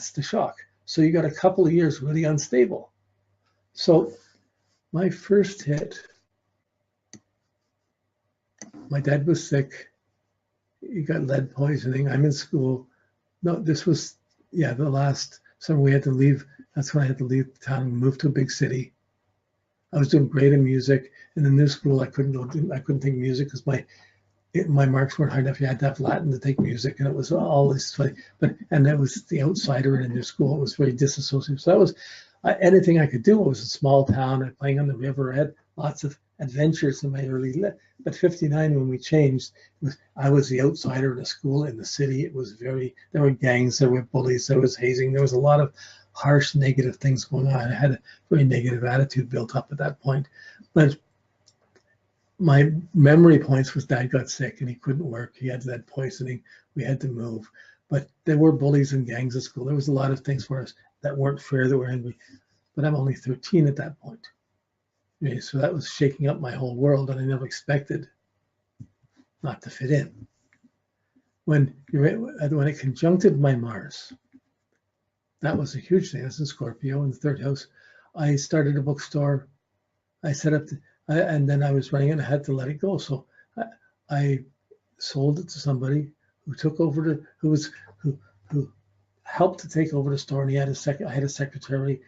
That's the shock. So you got a couple of years really unstable. So my first hit, my dad was sick. He got lead poisoning. I'm in school. No, this was, yeah, the last summer we had to leave. That's when I had to leave town and move to a big city. I was doing great in music. In the new school, I couldn't take music because my marks weren't high enough. You had to have Latin to take music, and it was all this funny. And that was the outsider in a new school. It was very disassociative. So that was anything I could do. It was a small town, playing on the river. I had lots of adventures in my early life. But 59, when we changed, I was the outsider in the school, in the city. It was there were gangs, there were bullies, there was hazing, there was a lot of harsh, negative things going on. I had a very negative attitude built up at that point. But my memory points was Dad got sick and he couldn't work. He had lead poisoning. We had to move. But there were bullies and gangs at school. There was a lot of things for us that weren't fair, that were angry. But I'm only 13 at that point. Okay, so that was shaking up my whole world, and I never expected not to fit in. When it conjuncted my Mars, that was a huge thing. That's in Scorpio in the third house. I started a bookstore. I set up, and then I was running it. And I had to let it go. So I sold it to somebody who took over who helped to take over the store. And he had I had a secretary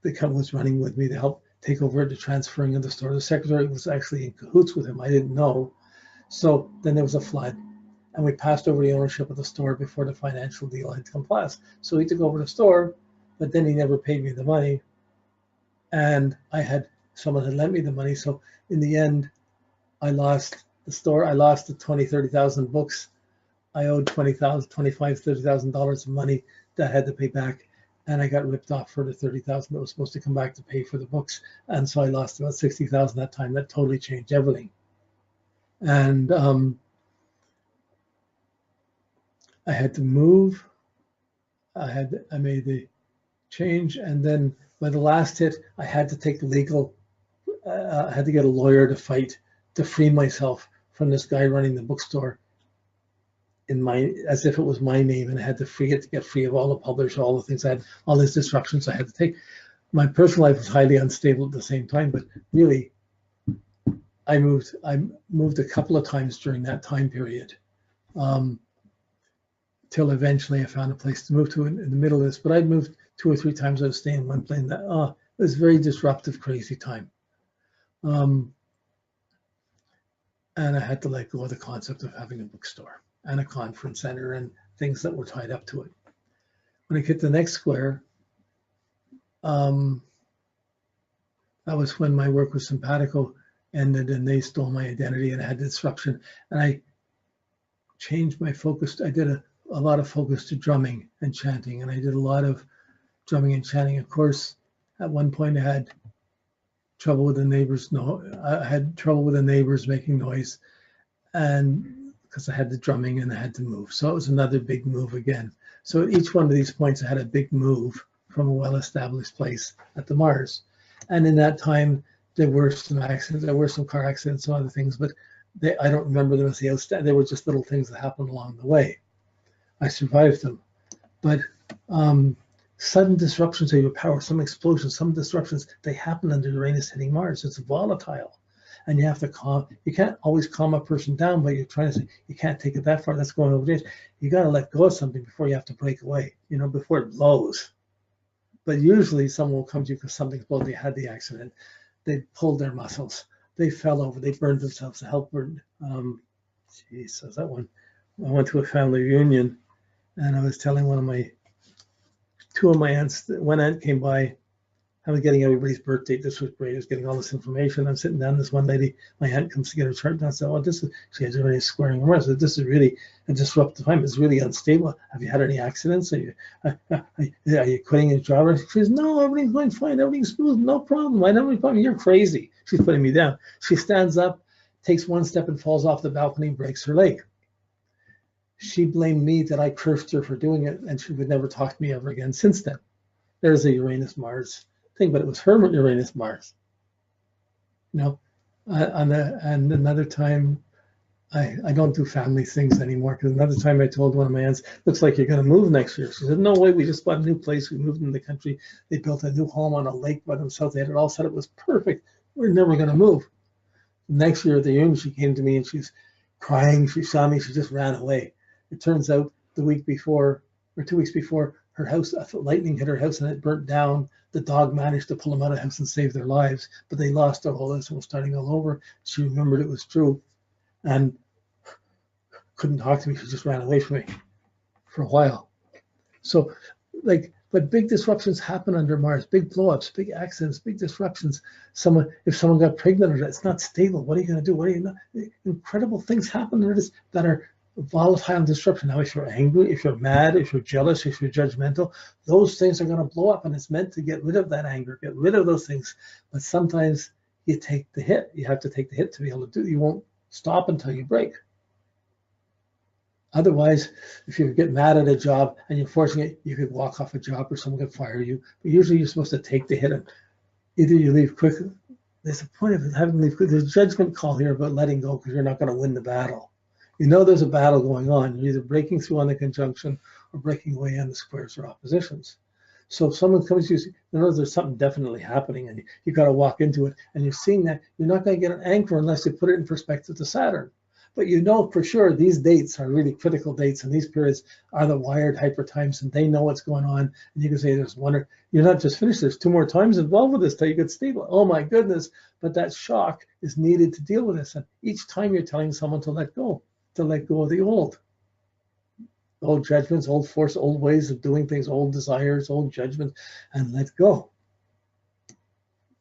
that was running with me to help take over the transferring of the store. The secretary was actually in cahoots with him. I didn't know. So then there was a flood, and we passed over the ownership of the store before the financial deal had come place. So he took over the store, but then he never paid me the money. And someone had lent me the money. So in the end, I lost the store. I lost the 20, 30,000 books. I owed $20,000, $25,000, $30,000 of money that I had to pay back. And I got ripped off for the 30,000 that was supposed to come back to pay for the books. And so I lost about 60,000 that time. That totally changed everything. And I had to move. I made the change. And then by the last hit, I had to take legal, I had to get a lawyer to fight to free myself from this guy running the bookstore as if it was my name, and I had to free it to get free of all the publishers, all the things I had, all these disruptions I had to take. My personal life was highly unstable at the same time, but really, I moved a couple of times during that time period, till eventually I found a place to move to in the middle of this. But I'd moved 2 or 3 times. I was staying in one place. It was a very disruptive, crazy time. And I had to let go of the concept of having a bookstore and a conference center and things that were tied up to it. When I hit the next square, that was when my work with Simpatico ended and they stole my identity and I had disruption. And I changed my focus. I did a lot of focus to drumming and chanting, and I did a lot of drumming and chanting. Of course, at one point I had trouble with the neighbors. I had trouble with the neighbors making noise, and because I had the drumming and I had to move. So it was another big move again. So at each one of these points, I had a big move from a well-established place at the Mars. And in that time, there were some accidents, there were some car accidents and other things, but I don't remember them as the outstanding. They were just little things that happened along the way. I survived them. But sudden disruptions of your power, some explosions, some disruptions, they happen under Uranus hitting Mars. It's volatile. And you have to you can't always calm a person down, but you're trying to say, you can't take it that far, that's going over this. You got to let go of something before you have to break away, before it blows. But usually someone will come to you because something's blown. They had the accident. They pulled their muscles. They fell over. They burned themselves. The help burned. Geez, that one. I went to a family reunion, and I was telling two of my aunts, one aunt came by. I was getting everybody's birth date. This was great. I was getting all this information. I'm sitting down. This one lady, my aunt comes to get her chart done. I said, she has already squaring around. So this is really a disruptive time. It's really unstable. Have you had any accidents? Are you quitting your job? She says, no, everything's going fine. Everything's smooth. No problem. I don't have any problem. You're crazy. She's putting me down. She stands up, takes one step and falls off the balcony and breaks her leg. She blamed me that I cursed her for doing it, and she would never talk to me ever again since then. There's a Uranus-Mars thing, but it was her Uranus Mars. And another time, I don't do family things anymore, because another time I told one of my aunts, looks like you're going to move next year. She said, no way, we just bought a new place. We moved in the country. They built a new home on a lake by themselves. They had it all set. It was perfect. We're never going to move. Next year at the union, she came to me and she's crying. She saw me. She just ran away. It turns out the week before, or 2 weeks before, her house, lightning hit her house and it burnt down. The dog managed to pull them out of the house and save their lives, but they lost all this and were starting all over. She remembered it was true and couldn't talk to me. She just ran away from me for a while. So, but big disruptions happen under Mars, big blowups, big accidents, big disruptions. If someone got pregnant or it's not stable, what are you going to do? What are you not? Incredible things happen that are volatile and disruption. Now, if you're angry, if you're mad, if you're jealous, if you're judgmental, those things are going to blow up, and it's meant to get rid of that anger, get rid of those things. But sometimes you take the hit. You have to take the hit to be able to do it. You won't stop until you break. Otherwise, if you get mad at a job and you're forcing it, you could walk off a job or someone could fire you. But usually you're supposed to take the hit and either you leave quickly. There's a point of having to leave quickly. There's a judgment call here about letting go because you're not going to win the battle. You know there's a battle going on. You're either breaking through on the conjunction or breaking away on the squares or oppositions. So if someone comes to you, you know there's something definitely happening and you got to walk into it and you're seeing that, you're not going to get an anchor unless you put it in perspective to Saturn. But you know for sure these dates are really critical dates, and these periods are the wired hyper times, and they know what's going on. And you can say there's one, or you're not just finished. There's 2 more times involved with this till you get stable. Oh my goodness! But that shock is needed to deal with this. And each time you're telling someone to let go of the old judgments, old force, old ways of doing things, old desires, old judgments, and let go.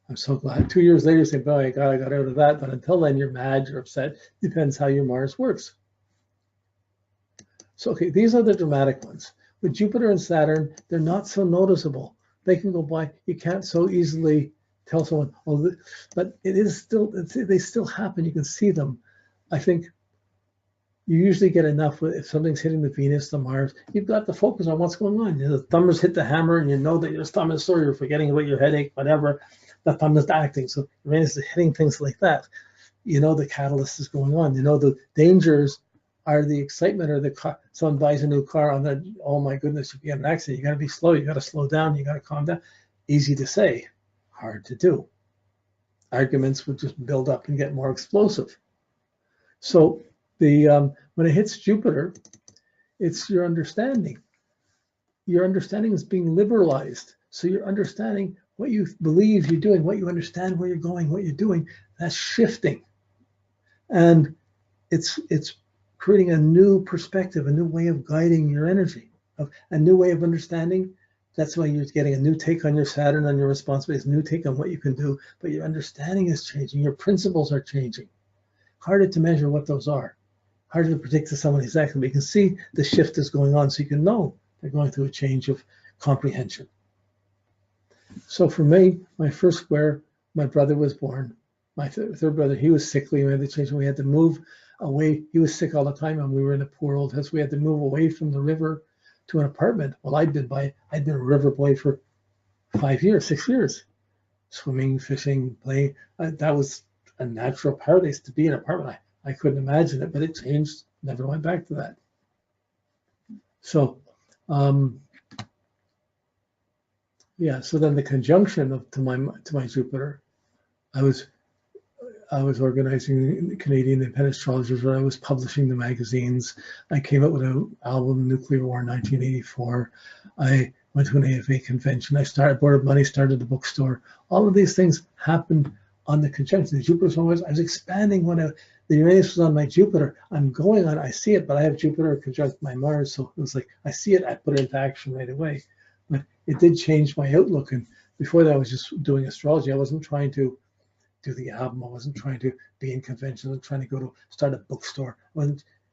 I'm so glad. 2 years later, you say, boy, I got out of that. But until then, you're mad, you're upset. Depends how your Mars works. So, okay, these are the dramatic ones. With Jupiter and Saturn, they're not so noticeable. They can go by. You can't so easily tell someone, oh, but it is still, they still happen. You can see them. I think you usually get enough with if something's hitting the Venus, the Mars, you've got to focus on what's going on. You know, the thumb has hit the hammer and you know that your thumb is sore, you're forgetting about your headache, whatever. The thumb is acting. So Uranus is hitting things like that. You know the catalyst is going on. You know the dangers are the excitement or the car. Someone buys a new car on the, oh my goodness, you get an accident. You got to be slow. You got to slow down. You got to calm down. Easy to say, hard to do. Arguments would just build up and get more explosive. So when it hits Jupiter, it's your understanding. Your understanding is being liberalized. So you're understanding what you believe you're doing, what you understand where you're going, what you're doing, that's shifting. And it's creating a new perspective, a new way of guiding your energy, a new way of understanding. That's why you're getting a new take on your Saturn, on your responsibilities, a new take on what you can do, but your understanding is changing, your principles are changing. Harder to measure what those are, harder to predict to someone exactly, but you can see the shift is going on, so you can know they're going through a change of comprehension. So for me, my first square, my brother was born. My third brother, he was sickly. We had to change. We had to move away. He was sick all the time, and we were in a poor old house. We had to move away from the river to an apartment. Well, I'd been a river boy for 6 years, swimming, fishing, playing. That was a natural paradise to be in an apartment. I couldn't imagine it, but it changed. Never went back to that. So. Yeah, so then the conjunction to my Jupiter, I was organizing the Canadian Independent Astrologers, where I was publishing the magazines. I came up with an album, Nuclear War, 1984. I went to an AFA convention. I borrowed money, started a bookstore. All of these things happened on the conjunction. The Jupiter was I was expanding when the Uranus was on my Jupiter. I'm going on, I see it, but I have Jupiter conjunct my Mars, so it was like, I see it, I put it into action right away. But it did change my outlook. And before that, I was just doing astrology. I wasn't trying to do the album. I wasn't trying to be in convention. I wasn't trying to start a bookstore.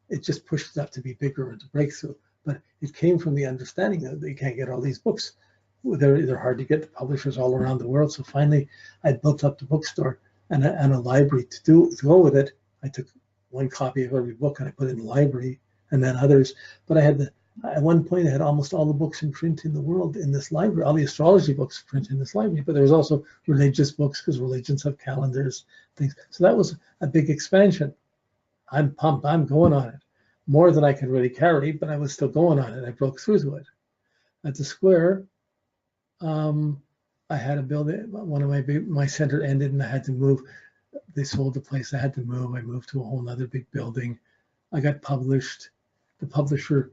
It just pushed it up to be bigger and to break through. But it came from the understanding that you can't get all these books. They're hard to get, the publishers all around the world. So finally, I built up the bookstore and a library to go with it. I took one copy of every book and I put it in the library, and then others. But at one point, I had almost all the books in print in the world in this library, all the astrology books print in this library, but there was also religious books because religions have calendars, things. So that was a big expansion. I'm pumped. I'm going on it. More than I could really carry, but I was still going on it. I broke through to it. At the square, I had a building. One of my center ended, and I had to move. They sold the place. I had to move. I moved to a whole other big building. I got published. The publisher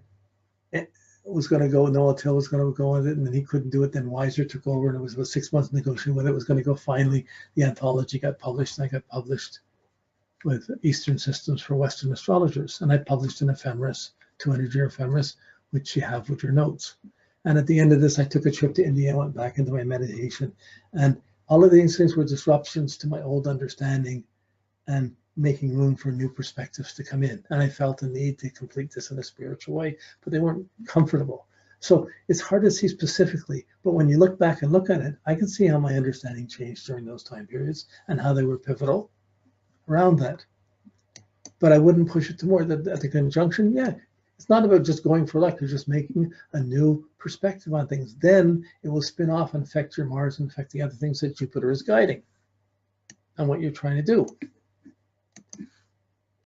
was going to go. Noah Till was going to go on it, and then he couldn't do it. Then Weiser took over, and it was about 6 months negotiating whether it was going to go. Finally, the anthology got published, and I got published with Eastern Systems for Western Astrologers. And I published an ephemeris, 200-year ephemeris, which you have with your notes. And at the end of this, I took a trip to India. I went back into my meditation. And all of these things were disruptions to my old understanding and making room for new perspectives to come in. And I felt the need to complete this in a spiritual way, but they weren't comfortable. So it's hard to see specifically, but when you look back and look at it, I can see how my understanding changed during those time periods and how they were pivotal around that. But I wouldn't push it to more. At the conjunction, yeah, it's not about just going for luck. You're just making a new perspective on things. Then it will spin off and affect your Mars and affect the other things that Jupiter is guiding and what you're trying to do.